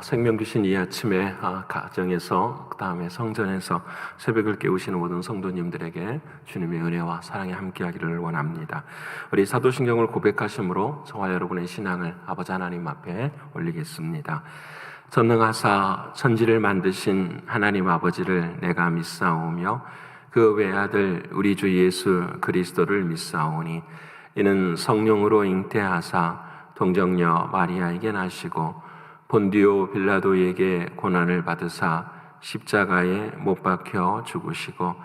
생명 주신 이 아침에 가정에서 그 다음에 성전에서 새벽을 깨우시는 모든 성도님들에게 주님의 은혜와 사랑이 함께하기를 원합니다. 우리 사도신경을 고백하심으로 저와 여러분의 신앙을 아버지 하나님 앞에 올리겠습니다. 전능하사 천지를 만드신 하나님 아버지를 내가 믿사오며 그 외아들 우리 주 예수 그리스도를 믿사오니 이는 성령으로 잉태하사 동정녀 마리아에게 나시고 본디오 빌라도에게 고난을 받으사 십자가에 못 박혀 죽으시고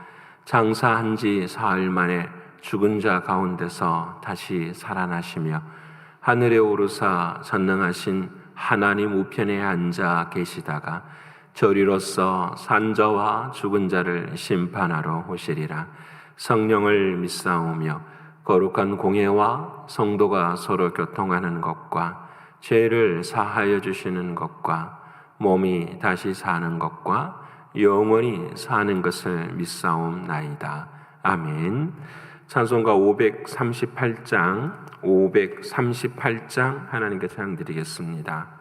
장사한 지 사흘 만에 죽은 자 가운데서 다시 살아나시며 하늘에 오르사 전능하신 하나님 우편에 앉아 계시다가 저리로서 산자와 죽은 자를 심판하러 오시리라. 성령을 믿사오며 거룩한 공예와 성도가 서로 교통하는 것과 죄를 사하여 주시는 것과 몸이 다시 사는 것과 영원히 사는 것을 믿사옵나이다. 아멘. 찬송가 538장 하나님께 찬양 드리겠습니다.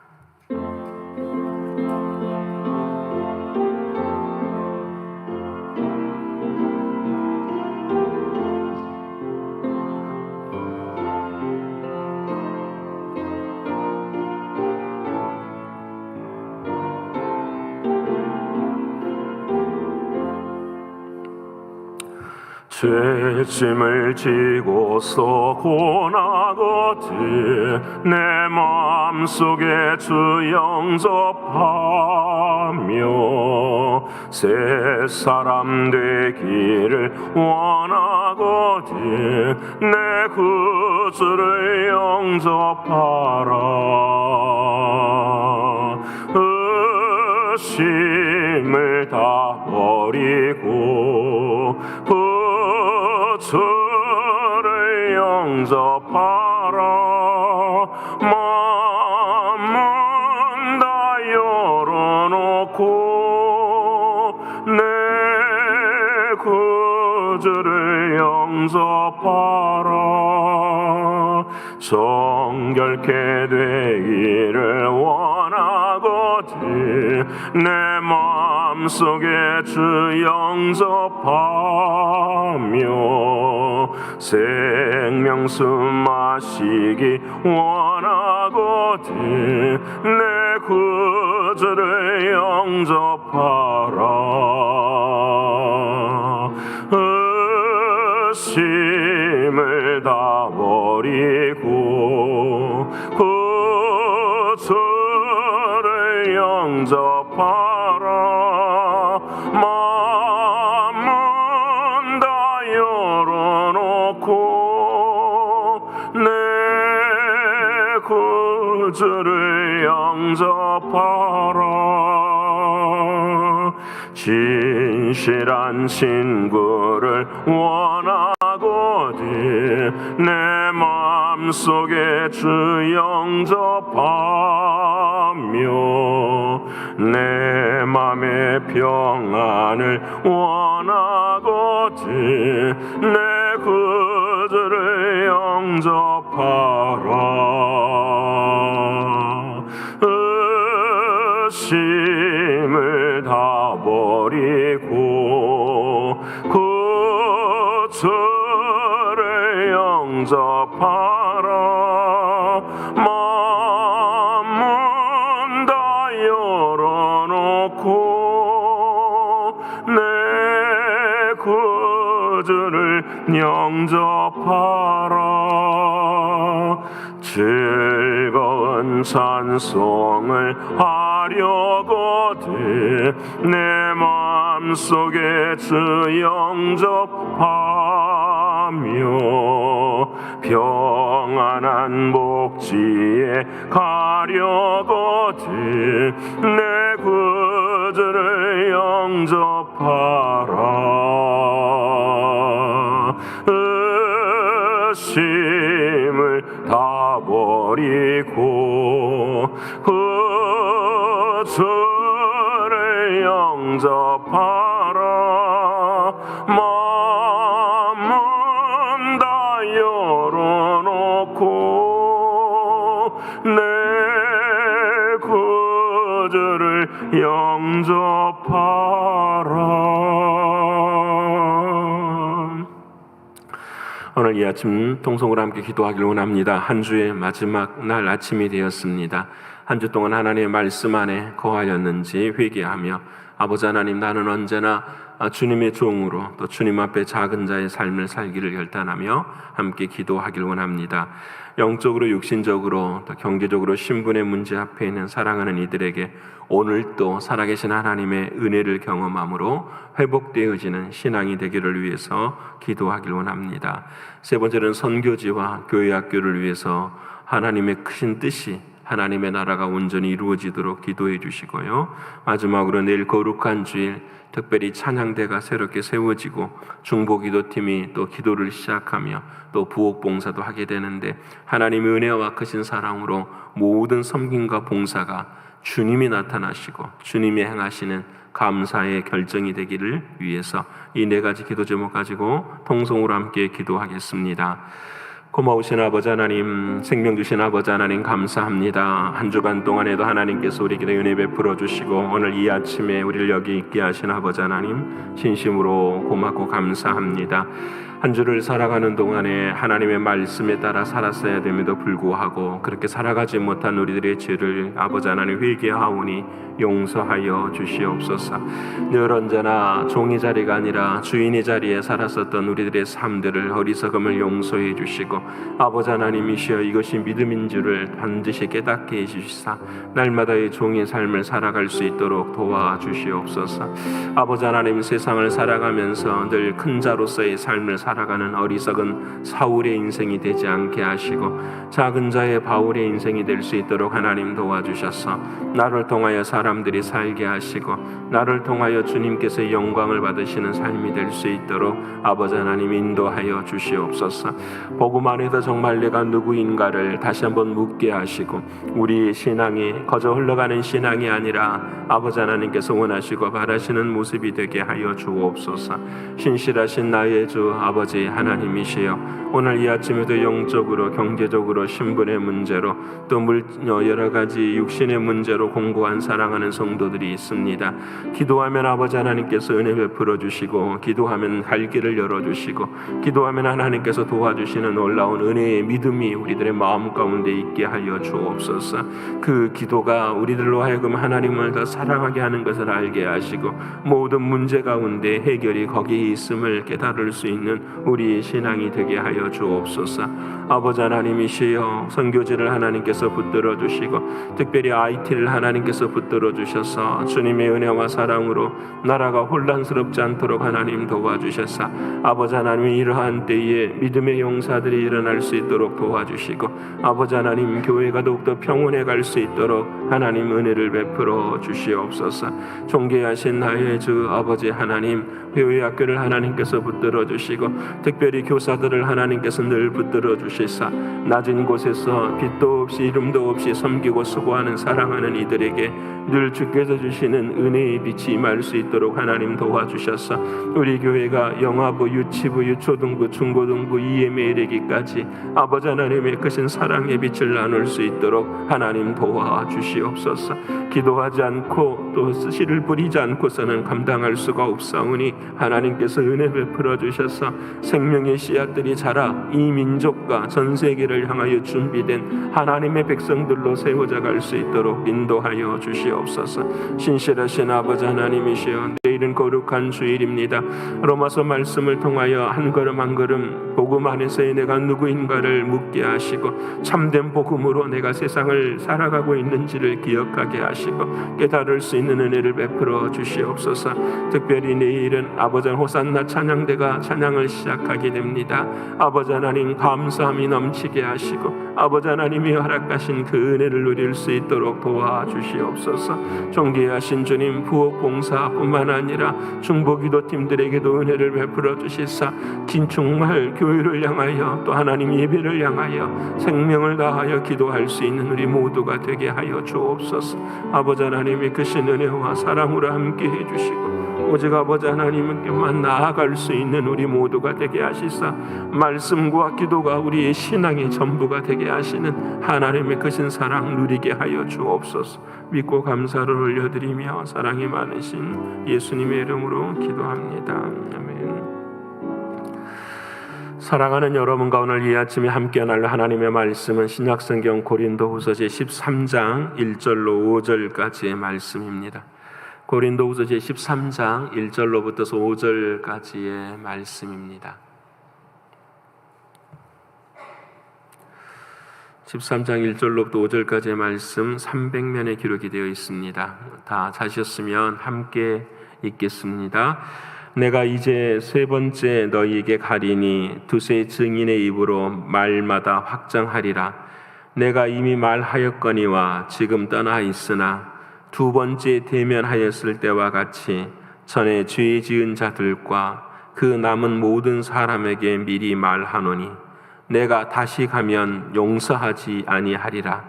죄짐을 지고서 고나거든 내 마음속에 주 영접하며 새 사람 되기를 원하거든 내 구주를 영접하라. 의심을 다 버리고 주를 영접하라. 마음은 다 열어놓고 내 구주를 영접하라. 정결케 되기를 원하거든 내 마음속에 주 영접하며 생명수 마시기 원하거든 내 구주를 영접하라. 의심을 다 버리고 구주를 영접하라. 마음은 다 열어놓고 내 구주를 영접하라. 진실한 친구를 원하거든 내 마음속에 주 영접하며 내 맘의 평안을 원하거든 내 구주를 영접하라. 의심을 다 버리고 구주를 영접하라. 마음은 다 열어놓고 내 구주를 영접하라. 즐거운 찬송을 하려거든 내 마음속에 주 영접하며 평안한 복지에 가려거든 내 구주를 영접하라. 의심을 다 버리고 구주를 영접하라. 마음은 다 열어놓고 내 구주를 영접하라. 오늘 이 아침 통성으로 함께 기도하길 원합니다. 한 주의 마지막 날 아침이 되었습니다. 한 주 동안 하나님의 말씀 안에 거하였는지 회개하며 아버지 하나님, 나는 언제나 주님의 종으로 또 주님 앞에 작은 자의 삶을 살기를 결단하며 함께 기도하길 원합니다. 영적으로 육신적으로 또 경제적으로 신분의 문제 앞에 있는 사랑하는 이들에게 오늘 또 살아계신 하나님의 은혜를 경험함으로 회복되어지는 신앙이 되기를 위해서 기도하길 원합니다. 세 번째는 선교지와 교회 학교를 위해서 하나님의 크신 뜻이, 하나님의 나라가 온전히 이루어지도록 기도해 주시고요. 마지막으로 내일 거룩한 주일 특별히 찬양대가 새롭게 세워지고 중보기도팀이 또 기도를 시작하며 또 부옥봉사도 하게 되는데, 하나님의 은혜와 크신 사랑으로 모든 섬김과 봉사가 주님이 나타나시고 주님이 행하시는 감사의 결정이 되기를 위해서 이 네 가지 기도 제목 가지고 통성으로 함께 기도하겠습니다. 고마우신 아버지 하나님, 생명 주신 아버지 하나님 감사합니다. 한 주간 동안에도 하나님께서 우리에게 은혜 베풀어 주시고 오늘 이 아침에 우리를 여기 있게 하신 아버지 하나님 진심으로 고맙고 감사합니다. 한 주를 살아가는 동안에 하나님의 말씀에 따라 살았어야 됨에도 불구하고 그렇게 살아가지 못한 우리들의 죄를 아버지 하나님 회개하오니 용서하여 주시옵소서. 늘 언제나 종의 자리가 아니라 주인의 자리에 살았었던 우리들의 삶들을, 어리석음을 용서해 주시고 아버지 하나님이시여 이것이 믿음인 줄을 반드시 깨닫게 해주시사 날마다의 종의 삶을 살아갈 수 있도록 도와주시옵소서. 아버지 하나님, 세상을 살아가면서 늘 큰 자로서의 삶을 살아가는 어리석은 사울의 인생이 되지 않게 하시고 작은 자의 바울의 인생이 될 수 있도록 하나님 도와주셔서 나를 통하여 사람들이 살게 하시고 나를 통하여 주님께서 영광을 받으시는 삶이 될 수 있도록 아버지 하나님 인도하여 주시옵소서. 복음 안에서 정말 내가 누구인가를 다시 한번 묻게 하시고 우리의 신앙이 거저 흘러가는 신앙이 아니라 아버지 하나님께서 원하시고 바라시는 모습이 되게 하여 주옵소서. 신실하신 나의 주 아버지 하나님이시여, 오늘 이 아침에도 영적으로 경제적으로 신분의 문제로 또 여러 가지 육신의 문제로 공고한 사랑하는 성도들이 있습니다. 기도하면 아버지 하나님께서 은혜 베풀어 주시고 기도하면 갈 길을 열어주시고 기도하면 하나님께서 도와주시는 놀라운 은혜의 믿음이 우리들의 마음 가운데 있게 하여 주옵소서. 그 기도가 우리들로 하여금 하나님을 더 사랑하게 하는 것을 알게 하시고 모든 문제 가운데 해결이 거기에 있음을 깨달을 수 있는 우리의 신앙이 되게 하여 주옵소서. 아버지 하나님이시여, 선교지를 하나님께서 붙들어 주시고 특별히 IT를 하나님께서 붙들어 주셔서 주님의 은혜와 사랑으로 나라가 혼란스럽지 않도록 하나님 도와주셔서 아버지 하나님 이러한 때에 믿음의 용사들이 일어날 수 있도록 도와주시고 아버지 하나님 교회가 더욱더 평온해 갈 수 있도록 하나님 은혜를 베풀어 주시옵소서. 존귀하신 나의 주 아버지 하나님, 교회 학교를 하나님께서 붙들어 주시고 특별히 교사들을 하나님께서 늘 붙들어 주시사 낮은 곳에서 빛도 없이 이름도 없이 섬기고 수고하는 사랑하는 이들에게 늘 주께서 주시는 은혜의 빛이 임할 수 있도록 하나님 도와주셔서 우리 교회가 영아부, 유치부, 유초등부, 중고등부, EM에 이르기까지 아버지 하나님의 크신 사랑의 빛을 나눌 수 있도록 하나님 도와주시옵소서. 기도하지 않고 또 씨를 뿌리지 않고서는 감당할 수가 없사오니 하나님께서 은혜 베풀어 주셔서 생명의 씨앗들이 자라 이 민족과 전 세계를 향하여 준비된 하나님의 백성들로 세워져 갈 수 있도록 인도하여 주시옵소서. 신실하신 아버지 하나님이시여, 내일은 거룩한 주일입니다. 로마서 말씀을 통하여 한 걸음 한 걸음 복음 안에서의 내가 누구인가를 묻게 하시고 참된 복음으로 내가 세상을 살아가고 있는지를 기억하게 하시고 깨달을 수 있는 은혜를 베풀어 주시옵소서. 특별히 내일은 아버지 호산나 찬양대가 찬양을 시작하게 됩니다. 아버지 하나님 감사함이 넘치게 하시고 아버지 하나님이 허락하신 그 은혜를 누릴 수 있도록 도와주시옵소서. 존귀하신 주님, 부옥봉사뿐만 아니라 중보기도팀들에게도 은혜를 베풀어 주시사 정말 교회를 향하여 또 하나님 예배를 향하여 생명을 다하여 기도할 수 있는 우리 모두가 되게 하여 주옵소서. 아버지 하나님의 크신 은혜와 사랑으로 함께 해주시고 오직 아버지 하나님께만 나아갈 수 있는 우리 모두가 되게 하시사 말씀과 기도가 우리의 신앙의 전부가 되게 하시는 하나님의 크신 사랑 누리게 하여 주옵소서. 믿고 감사를 올려드리며 사랑이 많으신 예수님의 이름으로 기도합니다. 아멘. 사랑하는 여러분과 오늘 이 아침에 함께 나눌 하나님의 말씀은 신약성경 고린도후서 제13장 1절로 5절까지의 말씀입니다. 고린도후서 제13장 1절로부터 5절까지의 말씀입니다. 13장 1절로부터 5절까지의 말씀 300면에 기록이 되어 있습니다. 다 찾으셨으면 함께 읽겠습니다. 내가 이제 세 번째 너희에게 가리니 두세 증인의 입으로 말마다 확정하리라. 내가 이미 말하였거니와 지금 떠나 있으나 두 번째 대면하였을 때와 같이 전에 죄 지은 자들과 그 남은 모든 사람에게 미리 말하노니 내가 다시 가면 용서하지 아니하리라.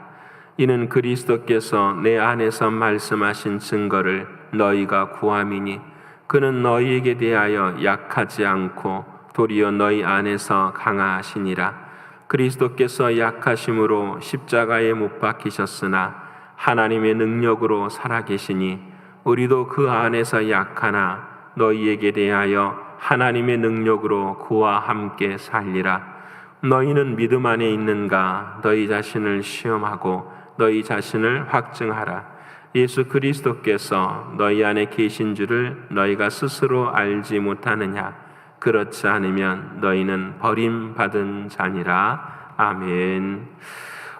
이는 그리스도께서 내 안에서 말씀하신 증거를 너희가 구함이니 그는 너희에게 대하여 약하지 않고 도리어 너희 안에서 강하시니라. 그리스도께서 약하심으로 십자가에 못 박히셨으나 하나님의 능력으로 살아계시니 우리도 그 안에서 약하나 너희에게 대하여 하나님의 능력으로 그와 함께 살리라. 너희는 믿음 안에 있는가? 너희 자신을 시험하고 너희 자신을 확증하라. 예수 그리스도께서 너희 안에 계신 줄을 너희가 스스로 알지 못하느냐? 그렇지 않으면 너희는 버림받은 자니라. 아멘.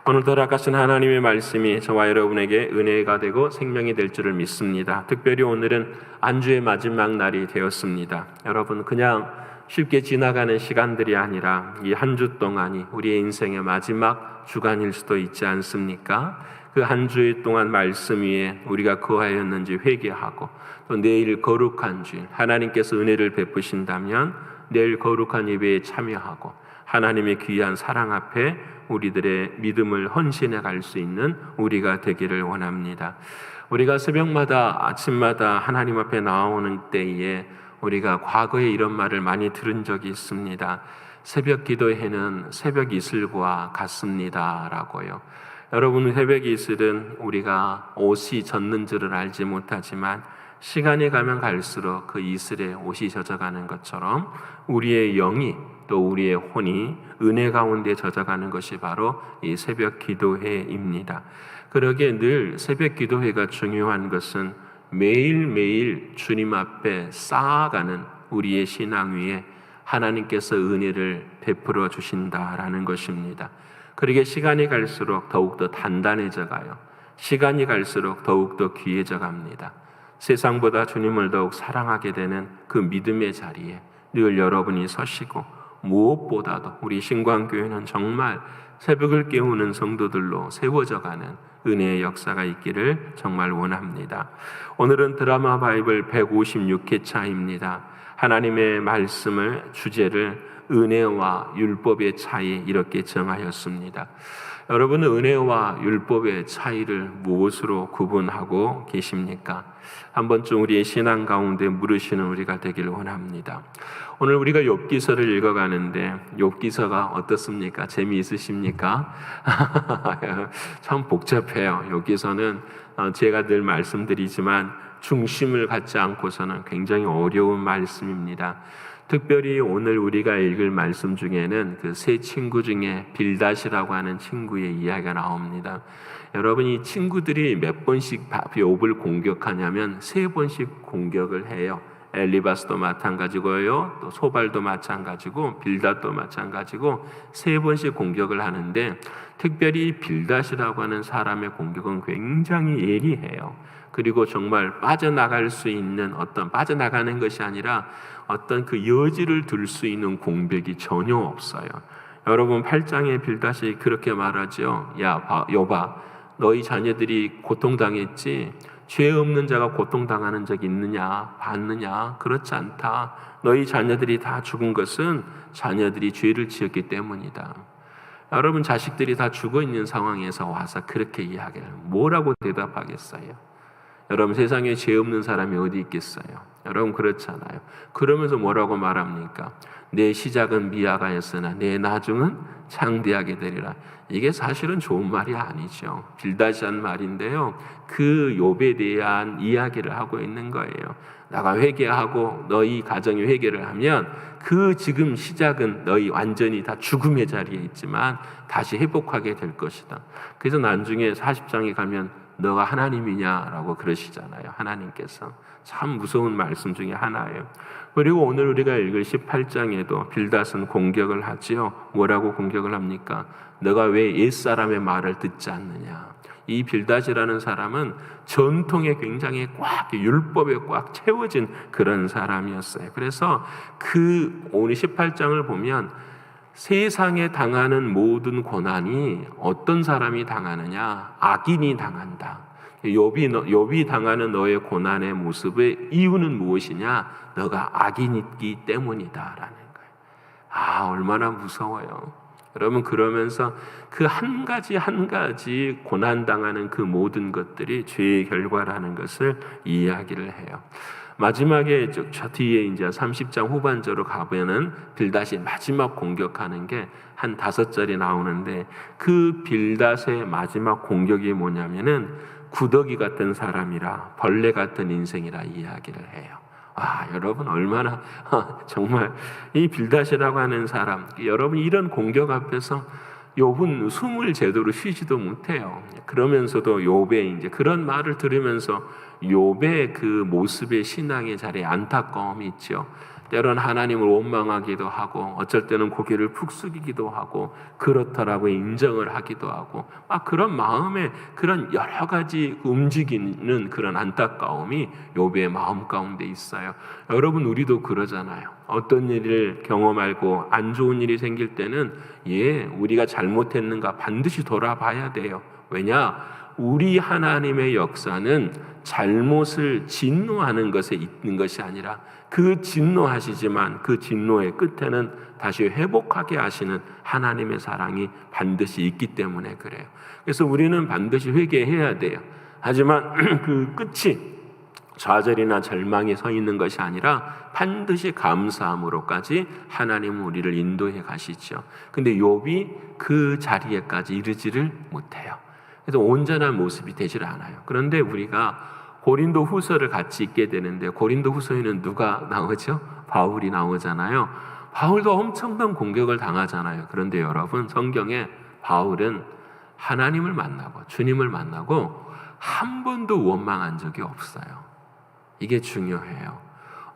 오늘 돌아가신 하나님의 말씀이 저와 여러분에게 은혜가 되고 생명이 될 줄을 믿습니다. 특별히 오늘은 안주의 마지막 날이 되었습니다. 여러분, 그냥 쉽게 지나가는 시간들이 아니라 이 한 주 동안이 우리의 인생의 마지막 주간일 수도 있지 않습니까? 그 한 주일 동안 말씀 위에 우리가 거하였는지 회개하고 또 내일 거룩한 주일 하나님께서 은혜를 베푸신다면 내일 거룩한 예배에 참여하고 하나님의 귀한 사랑 앞에 우리들의 믿음을 헌신해 갈 수 있는 우리가 되기를 원합니다. 우리가 새벽마다 아침마다 하나님 앞에 나오는 때에 우리가 과거에 이런 말을 많이 들은 적이 있습니다. 새벽 기도회는 새벽 이슬과 같습니다라고요. 여러분, 새벽 이슬은 우리가 옷이 젖는 줄을 알지 못하지만 시간이 가면 갈수록 그 이슬에 옷이 젖어가는 것처럼 우리의 영이 또 우리의 혼이 은혜 가운데 젖어가는 것이 바로 이 새벽 기도회입니다. 그러기에 늘 새벽 기도회가 중요한 것은 매일매일 주님 앞에 쌓아가는 우리의 신앙 위에 하나님께서 은혜를 베풀어 주신다라는 것입니다. 그러기에 시간이 갈수록 더욱더 단단해져 가요. 시간이 갈수록 더욱더 귀해져 갑니다. 세상보다 주님을 더욱 사랑하게 되는 그 믿음의 자리에 늘 여러분이 서시고 무엇보다도 우리 신광교회는 정말 새벽을 깨우는 성도들로 세워져가는 은혜의 역사가 있기를 정말 원합니다. 오늘은 드라마 바이블 156회차입니다. 하나님의 말씀을 주제를 은혜와 율법의 차이 이렇게 정하였습니다. 여러분은 은혜와 율법의 차이를 무엇으로 구분하고 계십니까? 한 번쯤 우리의 신앙 가운데 물으시는 우리가 되기를 원합니다. 오늘 우리가 욥기서를 읽어가는데 욥기서가 어떻습니까? 재미있으십니까? 참 복잡해요. 욥기서는 제가 늘 말씀드리지만 중심을 갖지 않고서는 굉장히 어려운 말씀입니다. 특별히 오늘 우리가 읽을 말씀 중에는 그 세 친구 중에 빌닷이라고 하는 친구의 이야기가 나옵니다. 여러분, 이 친구들이 몇 번씩 욥을 공격하냐면 세 번씩 공격을 해요. 엘리바스도 마찬가지고요, 또 소발도 마찬가지고 빌닷도 마찬가지고 세 번씩 공격을 하는데 특별히 빌닷이라고 하는 사람의 공격은 굉장히 예리해요. 그리고 정말 빠져나갈 수 있는 빠져나가는 것이 아니라 어떤 그 여지를 둘 수 있는 공백이 전혀 없어요. 여러분, 8장에 빌닷이 그렇게 말하죠. 야, 욥아, 너희 자녀들이 고통당했지? 죄 없는 자가 고통당하는 적이 있느냐? 봤느냐? 그렇지 않다. 너희 자녀들이 다 죽은 것은 자녀들이 죄를 지었기 때문이다. 여러분, 자식들이 다 죽어 있는 상황에서 와서 그렇게 이야기를 뭐라고 대답하겠어요? 여러분, 세상에 죄 없는 사람이 어디 있겠어요? 여러분 그렇잖아요. 그러면서 뭐라고 말합니까? 내 시작은 미약하였으나 내 나중은 창대하게 되리라. 이게 사실은 좋은 말이 아니죠. 빌다시한 말인데요. 그 욥에 대한 이야기를 하고 있는 거예요. 내가 회개하고 너희 가정이 회개를 하면 그 지금 시작은 너희 완전히 다 죽음의 자리에 있지만 다시 회복하게 될 것이다. 그래서 나중에 40장에 가면 너가 하나님이냐라고 그러시잖아요. 하나님께서. 참 무서운 말씀 중에 하나예요. 그리고 오늘 우리가 읽을 18장에도 빌닷은 공격을 하지요. 뭐라고 공격을 합니까? 너가 왜 옛사람의 말을 듣지 않느냐. 이 빌닷이라는 사람은 전통에 굉장히 꽉 율법에 꽉 채워진 그런 사람이었어요. 그래서 그 오늘 18장을 보면 세상에 당하는 모든 고난이 어떤 사람이 당하느냐? 악인이 당한다. 욥이 당하는 너의 고난의 모습의 이유는 무엇이냐? 너가 악인이기 때문이다라는 거예요. 아, 얼마나 무서워요. 여러분 그러면서 그 한 가지 한 가지 고난 당하는 그 모든 것들이 죄의 결과라는 것을 이야기를 해요. 마지막에 저 뒤에 이제 30장 후반절로 가보면은 빌닷이 마지막 공격하는 게 한 5절이 나오는데 그 빌닷의 마지막 공격이 뭐냐면은 구더기 같은 사람이라 벌레 같은 인생이라 이야기를 해요. 아, 여러분 얼마나 정말 이 빌닷이라고 하는 사람, 여러분 이런 공격 앞에서 욥은 숨을 제대로 쉬지도 못해요. 그러면서도 욥의 이제 그런 말을 들으면서 욥의 그 모습의 신앙의 자리에 안타까움이 있죠. 때로는 하나님을 원망하기도 하고 어쩔 때는 고개를 푹 숙이기도 하고 그렇다라고 인정을 하기도 하고 막 그런 마음에 그런 여러 가지 움직이는 그런 안타까움이 욥의 마음 가운데 있어요. 여러분 우리도 그러잖아요. 어떤 일을 경험하고 안 좋은 일이 생길 때는 우리가 잘못했는가 반드시 돌아봐야 돼요. 왜냐? 우리 하나님의 역사는 잘못을 진노하는 것에 있는 것이 아니라 그 진노하시지만 그 진노의 끝에는 다시 회복하게 하시는 하나님의 사랑이 반드시 있기 때문에 그래요. 그래서 우리는 반드시 회개해야 돼요. 하지만 그 끝이 좌절이나 절망에 서 있는 것이 아니라 반드시 감사함으로까지 하나님은 우리를 인도해 가시죠. 근데 욥이 그 자리에까지 이르지를 못해요. 그래서 온전한 모습이 되질 않아요. 그런데 우리가 고린도 후서를 같이 읽게 되는데 고린도 후서에는 누가 나오죠? 바울이 나오잖아요. 바울도 엄청난 공격을 당하잖아요. 그런데 여러분 성경에 바울은 하나님을 만나고 주님을 만나고 한 번도 원망한 적이 없어요. 이게 중요해요.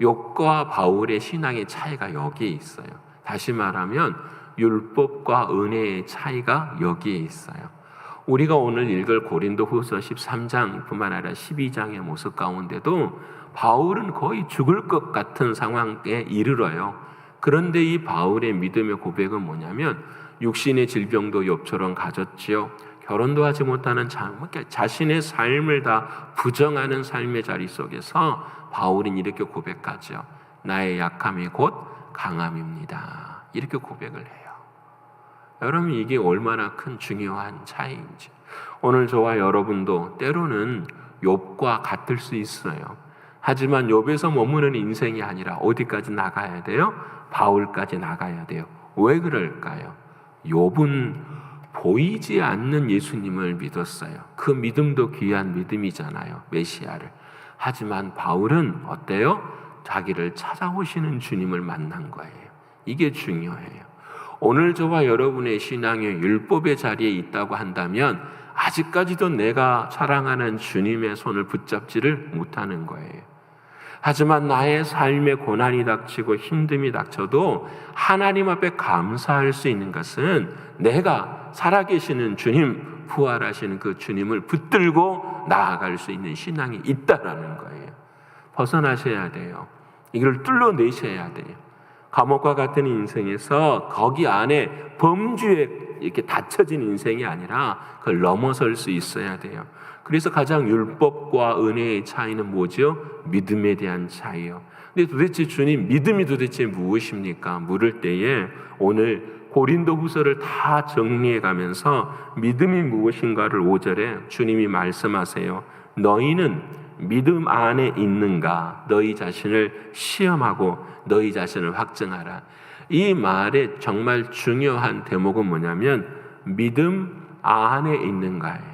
욥과 바울의 신앙의 차이가 여기에 있어요. 다시 말하면 율법과 은혜의 차이가 여기에 있어요. 우리가 오늘 읽을 고린도 후서 13장뿐만 아니라 12장의 모습 가운데도 바울은 거의 죽을 것 같은 상황에 이르러요. 그런데 이 바울의 믿음의 고백은 뭐냐면 육신의 질병도 욥처럼 가졌지요. 결혼도 하지 못하는 자신의 삶을 다 부정하는 삶의 자리 속에서 바울은 이렇게 고백하죠. 나의 약함이 곧 강함입니다. 이렇게 고백을 해요. 여러분 이게 얼마나 큰 중요한 차이인지. 오늘 저와 여러분도 때로는 욥과 같을 수 있어요. 하지만 욥에서 머무는 인생이 아니라 어디까지 나가야 돼요? 바울까지 나가야 돼요. 왜 그럴까요? 욥은 보이지 않는 예수님을 믿었어요. 그 믿음도 귀한 믿음이잖아요. 메시아를. 하지만 바울은 어때요? 자기를 찾아오시는 주님을 만난 거예요. 이게 중요해요. 오늘 저와 여러분의 신앙이 율법의 자리에 있다고 한다면 아직까지도 내가 사랑하는 주님의 손을 붙잡지를 못하는 거예요. 하지만 나의 삶에 고난이 닥치고 힘듦이 닥쳐도 하나님 앞에 감사할 수 있는 것은 내가 살아계시는 주님, 부활하시는 그 주님을 붙들고 나아갈 수 있는 신앙이 있다라는 거예요. 벗어나셔야 돼요. 이걸 뚫어내셔야 돼요. 감옥과 같은 인생에서 거기 안에 범주에 이렇게 닫혀진 인생이 아니라 그걸 넘어설 수 있어야 돼요. 그래서 가장 율법과 은혜의 차이는 뭐죠? 믿음에 대한 차이요. 근데 도대체 주님 믿음이 도대체 무엇입니까? 물을 때에 오늘 고린도 후서를 다 정리해 가면서 믿음이 무엇인가를 5절에 주님이 말씀하세요. 너희는 믿음 안에 있는가 너희 자신을 시험하고 너희 자신을 확증하라. 이 말의 정말 중요한 대목은 뭐냐면 믿음 안에 있는가예요.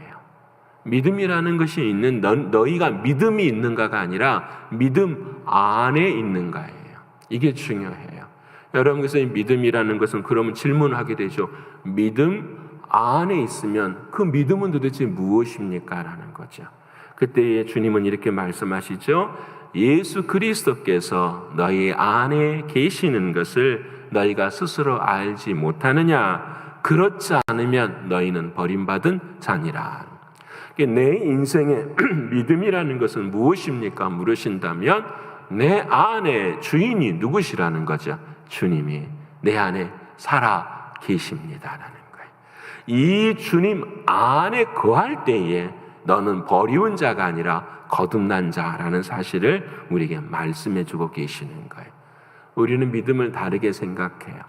믿음이라는 것이 있는 너희가 믿음이 있는가가 아니라 믿음 안에 있는가예요. 이게 중요해요. 여러분께서 이 믿음이라는 것은 그러면 질문하게 되죠. 믿음 안에 있으면 그 믿음은 도대체 무엇입니까? 라는 거죠. 그때 주님은 이렇게 말씀하시죠. 예수 그리스도께서 너희 안에 계시는 것을 너희가 스스로 알지 못하느냐? 그렇지 않으면 너희는 버림받은 자니라. 내 인생의 믿음이라는 것은 무엇입니까? 물으신다면 내 안에 주인이 누구시라는 거죠. 주님이 내 안에 살아 계십니다라는 거예요. 이 주님 안에 거할 때에 너는 버리운 자가 아니라 거듭난 자라는 사실을 우리에게 말씀해 주고 계시는 거예요. 우리는 믿음을 다르게 생각해요.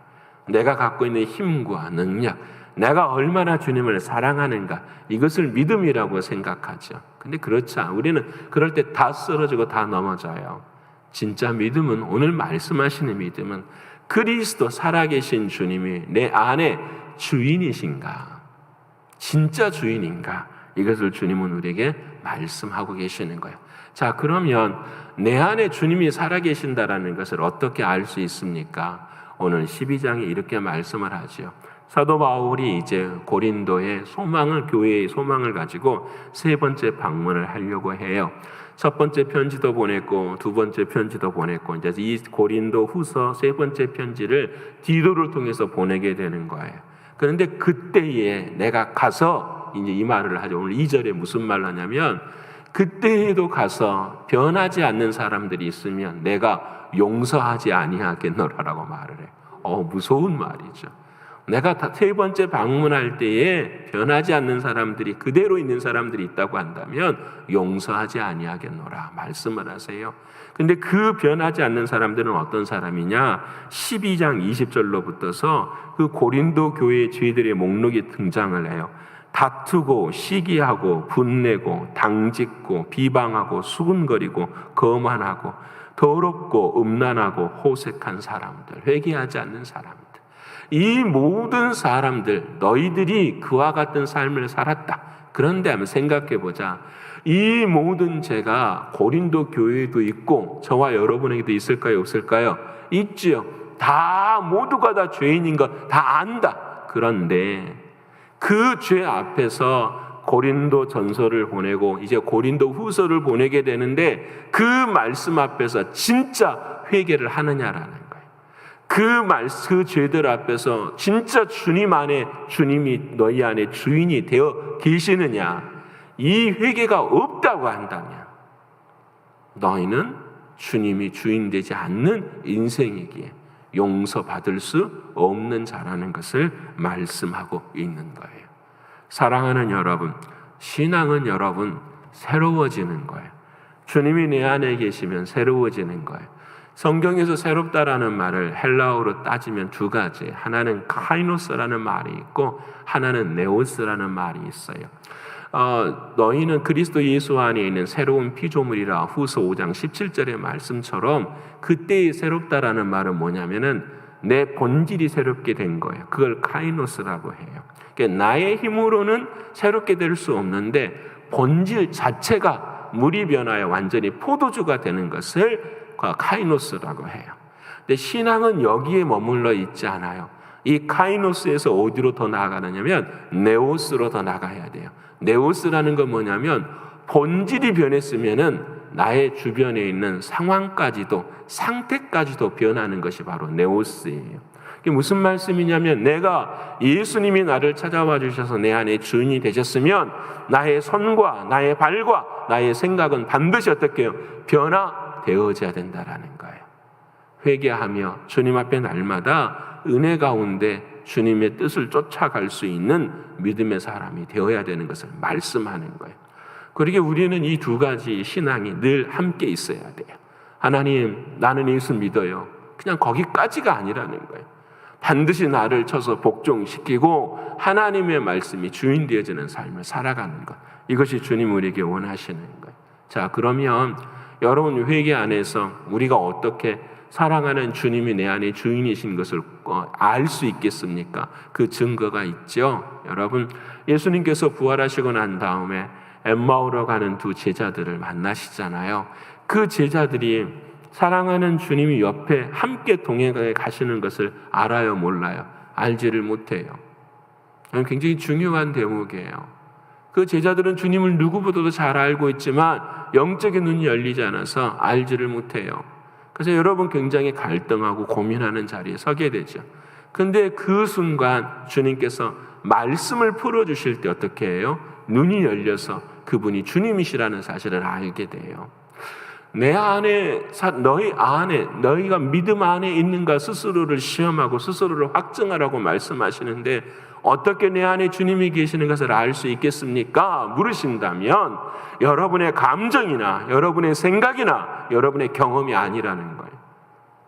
내가 갖고 있는 힘과 능력, 내가 얼마나 주님을 사랑하는가, 이것을 믿음이라고 생각하죠. 근데 그렇지 않아요. 우리는 그럴 때 다 쓰러지고 다 넘어져요. 진짜 믿음은, 오늘 말씀하시는 믿음은 그리스도 살아계신 주님이 내 안에 주인이신가, 진짜 주인인가, 이것을 주님은 우리에게 말씀하고 계시는 거예요. 자, 그러면 내 안에 주님이 살아계신다라는 것을 어떻게 알 수 있습니까? 오늘 12장에 이렇게 말씀을 하죠. 사도 바울이 이제 고린도의 소망을, 교회의 소망을 가지고 세 번째 방문을 하려고 해요. 첫 번째 편지도 보냈고 두 번째 편지도 보냈고 이제 이 고린도 후서 세 번째 편지를 디도를 통해서 보내게 되는 거예요. 그런데 그때에 내가 가서 이제 이 말을 하죠. 오늘 2절에 무슨 말을 하냐면 그때에도 가서 변하지 않는 사람들이 있으면 내가 용서하지 아니하겠노라라고 말을 해요. 무서운 말이죠. 내가 세 번째 방문할 때에 변하지 않는 사람들이, 그대로 있는 사람들이 있다고 한다면 용서하지 아니하겠노라 말씀을 하세요. 근데 그 변하지 않는 사람들은 어떤 사람이냐? 12장 20절로부터서 그 고린도 교회의 죄들의 목록이 등장을 해요. 다투고 시기하고 분내고 당짓고 비방하고 수군거리고 거만하고 더럽고 음란하고 호색한 사람들, 회개하지 않는 사람들, 이 모든 사람들, 너희들이 그와 같은 삶을 살았다. 그런데 한번 생각해보자. 이 모든 죄가 고린도 교회에도 있고 저와 여러분에게도 있을까요? 없을까요? 있지요. 다 모두가 다 죄인인 거 다 안다. 그런데 그 죄 앞에서 고린도 전서를 보내고 이제 고린도 후서를 보내게 되는데 그 말씀 앞에서 진짜 회개를 하느냐라는 거예요. 그 죄들 앞에서 진짜 주님 안에, 주님이 너희 안에 주인이 되어 계시느냐, 이 회개가 없다고 한다면 너희는 주님이 주인 되지 않는 인생이기에 용서받을 수 없는 자라는 것을 말씀하고 있는 거예요. 사랑하는 여러분, 신앙은 여러분 새로워지는 거예요. 주님이 내 안에 계시면 새로워지는 거예요. 성경에서 새롭다라는 말을 헬라어로 따지면 두 가지, 하나는 카이노스라는 말이 있고 하나는 네오스라는 말이 있어요. 너희는 그리스도 예수 안에 있는 새로운 피조물이라 후서 5장 17절의 말씀처럼 그때의 새롭다라는 말은 뭐냐면은 내 본질이 새롭게 된 거예요. 그걸 카이노스라고 해요. 그러니까 나의 힘으로는 새롭게 될 수 없는데 본질 자체가 물이 변하여 완전히 포도주가 되는 것을 카이노스라고 해요. 근데 신앙은 여기에 머물러 있지 않아요. 이 카이노스에서 어디로 더 나아가느냐면 네오스로 더 나가야 돼요. 네오스라는 건 뭐냐면 본질이 변했으면은 나의 주변에 있는 상황까지도, 상태까지도 변하는 것이 바로 네오스예요. 이게 무슨 말씀이냐면 내가 예수님이 나를 찾아와 주셔서 내 안에 주인이 되셨으면 나의 손과 나의 발과 나의 생각은 반드시 어떻게 해요? 변화되어져야 된다라는 거예요. 회개하며 주님 앞에 날마다 은혜 가운데 주님의 뜻을 쫓아갈 수 있는 믿음의 사람이 되어야 되는 것을 말씀하는 거예요. 그러기에 우리는 이 두 가지 신앙이 늘 함께 있어야 돼요. 하나님, 나는 예수 믿어요. 그냥 거기까지가 아니라는 거예요. 반드시 나를 쳐서 복종시키고 하나님의 말씀이 주인 되어지는 삶을 살아가는 것. 이것이 주님 우리에게 원하시는 거예요. 자, 그러면 여러분 회개 안에서 우리가 어떻게 사랑하는 주님이 내 안에 주인이신 것을 알 수 있겠습니까? 그 증거가 있죠. 여러분, 예수님께서 부활하시고 난 다음에 엠마오로 가는 두 제자들을 만나시잖아요. 그 제자들이 사랑하는 주님이 옆에 함께 동행해 가시는 것을 알아요, 몰라요? 알지를 못해요. 굉장히 중요한 대목이에요. 그 제자들은 주님을 누구보다도 잘 알고 있지만 영적인 눈이 열리지 않아서 알지를 못해요. 그래서 여러분 굉장히 갈등하고 고민하는 자리에 서게 되죠. 근데 그 순간 주님께서 말씀을 풀어주실 때 어떻게 해요? 눈이 열려서 그분이 주님이시라는 사실을 알게 돼요. 내 안에, 너희 안에, 너희가 믿음 안에 있는가 스스로를 시험하고 스스로를 확증하라고 말씀하시는데 어떻게 내 안에 주님이 계시는 것을 알 수 있겠습니까? 물으신다면 여러분의 감정이나 여러분의 생각이나 여러분의 경험이 아니라는 거예요.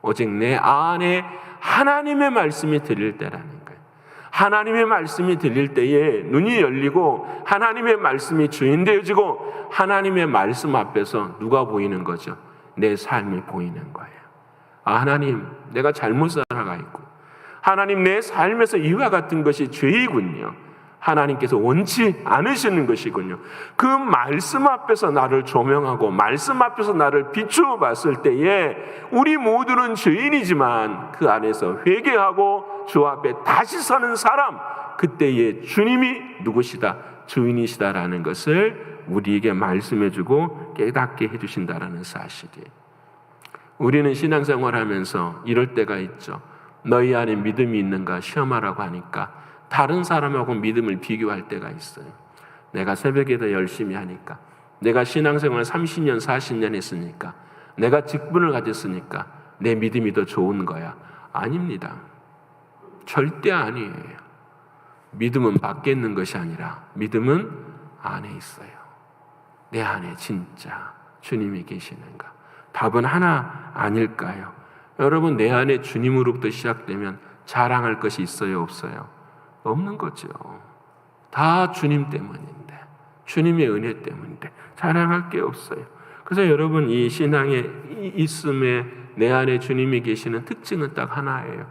오직 내 안에 하나님의 말씀이 들릴 때라는 거예요. 하나님의 말씀이 들릴 때에 눈이 열리고 하나님의 말씀이 주인되어지고 하나님의 말씀 앞에서 누가 보이는 거죠? 내 삶이 보이는 거예요. 아, 하나님, 내가 잘못 살아가 있고 하나님, 내 삶에서 이와 같은 것이 죄이군요. 하나님께서 원치 않으시는 것이군요. 그 말씀 앞에서 나를 조명하고 말씀 앞에서 나를 비추어 봤을 때에 우리 모두는 죄인이지만 그 안에서 회개하고 주 앞에 다시 서는 사람, 그때에 주님이 누구시다, 주인이시다라는 것을 우리에게 말씀해주고 깨닫게 해주신다라는 사실이에요. 우리는 신앙생활하면서 이럴 때가 있죠. 너희 안에 믿음이 있는가 시험하라고 하니까 다른 사람하고 믿음을 비교할 때가 있어요. 내가 새벽에 더 열심히 하니까, 내가 신앙생활 30년, 40년 했으니까, 내가 직분을 가졌으니까 내 믿음이 더 좋은 거야. 아닙니다. 절대 아니에요. 믿음은 밖에 있는 것이 아니라 믿음은 안에 있어요. 내 안에 진짜 주님이 계시는가? 답은 하나 아닐까요? 여러분, 내 안에 주님으로부터 시작되면 자랑할 것이 있어요, 없어요? 없는 거죠. 다 주님 때문인데, 주님의 은혜 때문인데 자랑할 게 없어요. 그래서 여러분, 이 신앙의 있음에 내 안에 주님이 계시는 특징은 딱 하나예요.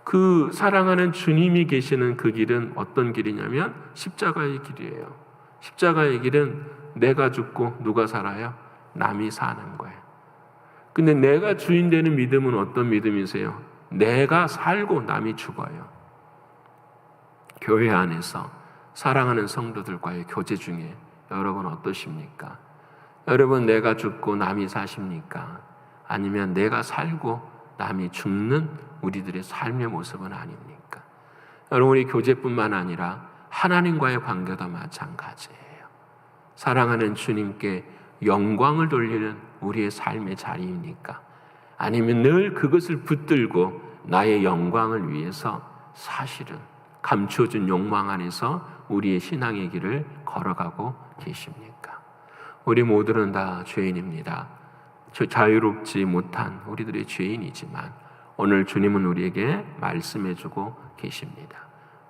그 사랑하는 주님이 계시는 그 길은 어떤 길이냐면 십자가의 길이에요. 십자가의 길은 내가 죽고 누가 살아요? 남이 사는 거예요. 근데 내가 주인 되는 믿음은 어떤 믿음이세요? 내가 살고 남이 죽어요. 교회 안에서 사랑하는 성도들과의 교제 중에 여러분 어떠십니까? 여러분, 내가 죽고 남이 사십니까? 아니면 내가 살고 남이 죽는 우리들의 삶의 모습은 아닙니까? 여러분, 우리 교제뿐만 아니라 하나님과의 관계도 마찬가지예요. 사랑하는 주님께 영광을 돌리는 우리의 삶의 자리입니까? 아니면 늘 그것을 붙들고 나의 영광을 위해서 사실은 감춰진 욕망 안에서 우리의 신앙의 길을 걸어가고 계십니까? 우리 모두는 다 죄인입니다. 자유롭지 못한 우리들의 죄인이지만 오늘 주님은 우리에게 말씀해주고 계십니다.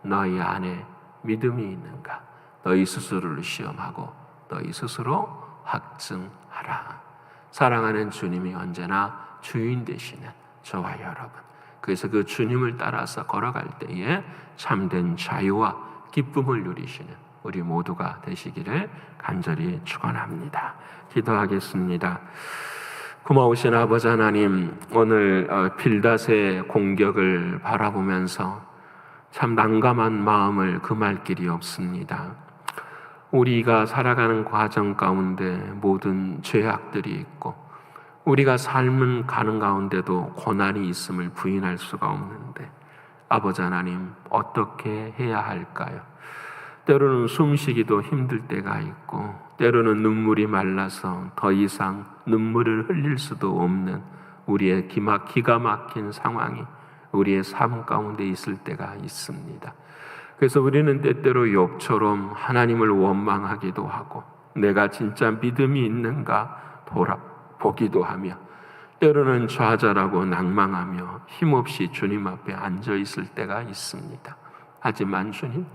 너희 안에 믿음이 있는가? 너희 스스로를 시험하고 너희 스스로 확증하라. 사랑하는 주님이 언제나 주인 되시는 저와 여러분, 그래서 그 주님을 따라서 걸어갈 때에 참된 자유와 기쁨을 누리시는 우리 모두가 되시기를 간절히 축원합니다. 기도하겠습니다. 고마우신 아버지 하나님, 오늘 빌닷의 공격을 바라보면서 참 난감한 마음을 금할 길이 없습니다. 우리가 살아가는 과정 가운데 모든 죄악들이 있고 우리가 삶은 가는 가운데도 고난이 있음을 부인할 수가 없는데 아버지 하나님, 어떻게 해야 할까요? 때로는 숨쉬기도 힘들 때가 있고 때로는 눈물이 말라서 더 이상 눈물을 흘릴 수도 없는 우리의 기가 막힌 상황이 우리의 삶 가운데 있을 때가 있습니다. 그래서 우리는 때때로 욥처럼 하나님을 원망하기도 하고 내가 진짜 믿음이 있는가 돌아보기도 하며 때로는 좌절하고 낭망하며 힘없이 주님 앞에 앉아 있을 때가 있습니다. 하지만 주님,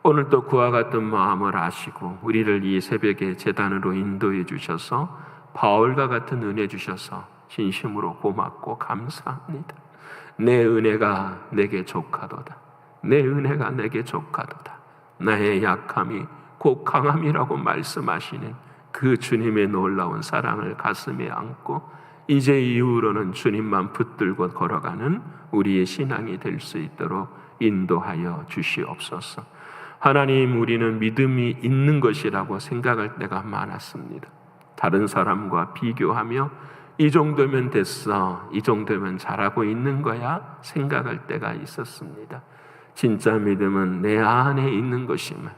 오늘도 그와 같은 마음을 아시고 우리를 이 새벽에 제단으로 인도해 주셔서 바울과 같은 은혜 주셔서 진심으로 고맙고 감사합니다. 내 은혜가 내게 족하도다. 내 은혜가 내게 족하도다. 나의 약함이 곧 강함이라고 말씀하시는 그 주님의 놀라운 사랑을 가슴에 안고 이제 이후로는 주님만 붙들고 걸어가는 우리의 신앙이 될 수 있도록 인도하여 주시옵소서. 하나님, 우리는 믿음이 있는 것이라고 생각할 때가 많았습니다. 다른 사람과 비교하며 이 정도면 됐어, 이 정도면 잘하고 있는 거야 생각할 때가 있었습니다. 진짜 믿음은 내 안에 있는 것이면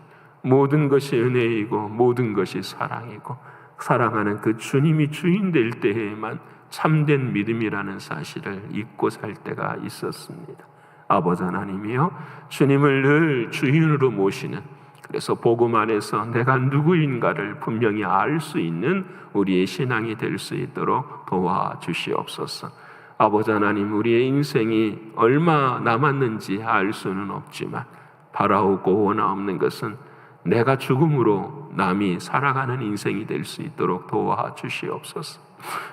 모든 것이 은혜이고 모든 것이 사랑이고 사랑하는 그 주님이 주인 될 때에만 참된 믿음이라는 사실을 잊고 살 때가 있었습니다. 아버지 하나님이여, 주님을 늘 주인으로 모시는, 그래서 복음 안에서 내가 누구인가를 분명히 알 수 있는 우리의 신앙이 될 수 있도록 도와주시옵소서. 아버지 하나님, 우리의 인생이 얼마 남았는지 알 수는 없지만 바라오고 원하옵는 것은 내가 죽음으로 남이 살아가는 인생이 될 수 있도록 도와주시옵소서.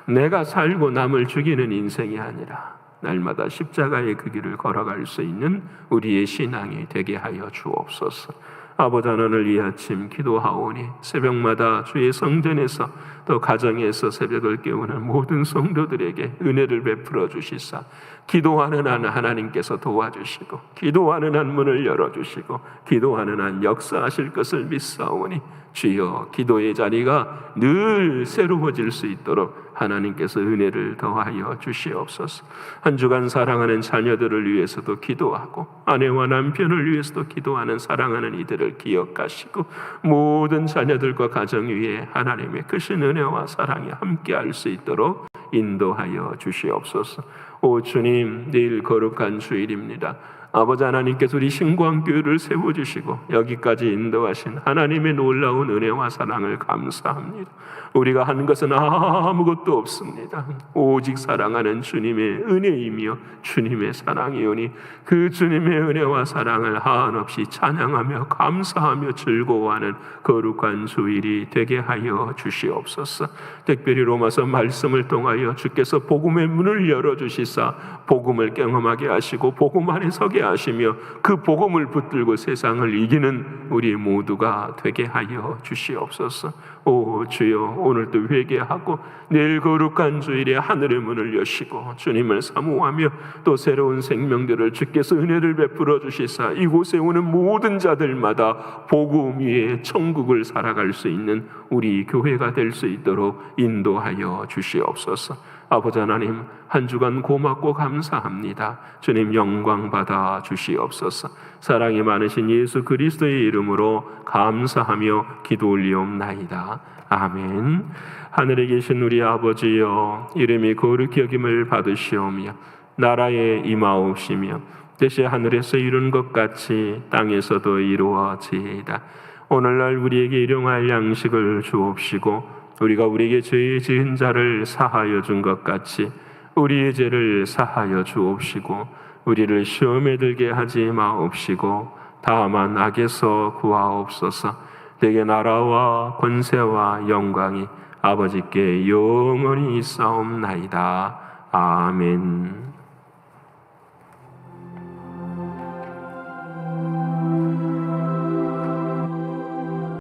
내가 살고 남을 죽이는 인생이 아니라 날마다 십자가의 그 길을 걸어갈 수 있는 우리의 신앙이 되게 하여 주옵소서. 아버지 하나님, 이 아침 기도하오니 새벽마다 주의 성전에서 또 가정에서 새벽을 깨우는 모든 성도들에게 은혜를 베풀어 주시사 기도하는 한 하나님께서 도와주시고 기도하는 한 문을 열어주시고 기도하는 한 역사하실 것을 믿사오니 주여, 기도의 자리가 늘 새로워질 수 있도록 하나님께서 은혜를 더하여 주시옵소서. 한 주간 사랑하는 자녀들을 위해서도 기도하고 아내와 남편을 위해서도 기도하는 사랑하는 이들을 기억하시고 모든 자녀들과 가정 위에 하나님의 크신 은혜와 사랑이 함께할 수 있도록 인도하여 주시옵소서. 오 주님, 내일 거룩한 주일입니다. 아버지 하나님께서 우리 신광교회를 세워주시고 여기까지 인도하신 하나님의 놀라운 은혜와 사랑을 감사합니다. 우리가 한 것은 아무것도 없습니다. 오직 사랑하는 주님의 은혜이며 주님의 사랑이오니 그 주님의 은혜와 사랑을 한없이 찬양하며 감사하며 즐거워하는 거룩한 주일이 되게 하여 주시옵소서. 특별히 로마서 말씀을 통하여 주께서 복음의 문을 열어주시사 복음을 경험하게 하시고 복음 안에 서게 하시며 그 복음을 붙들고 세상을 이기는 우리 모두가 되게 하여 주시옵소서. 오 주여, 오늘도 회개하고 내일 거룩한 주일에 하늘의 문을 여시고 주님을 사모하며 또 새로운 생명들을 주께서 은혜를 베풀어 주시사 이곳에 오는 모든 자들마다 복음 위에 천국을 살아갈 수 있는 우리 교회가 될 수 있도록 인도하여 주시옵소서. 아버지 하나님, 한 주간 고맙고 감사합니다. 주님 영광 받아 주시옵소서. 사랑이 많으신 예수 그리스도의 이름으로 감사하며 기도 올리옵나이다. 아멘. 하늘에 계신 우리 아버지여, 이름이 거룩히 여김을 받으시오며 나라에 임하옵시며 뜻이 하늘에서 이룬 것 같이 땅에서도 이루어지이다. 오늘날 우리에게 일용할 양식을 주옵시고 우리가 우리에게 죄 지은 자를 사하여 준 것 같이 우리의 죄를 사하여 주옵시고 우리를 시험에 들게 하지 마옵시고 다만 악에서 구하옵소서. 내게 나라와 권세와 영광이 아버지께 영원히 있사옵나이다. 아멘.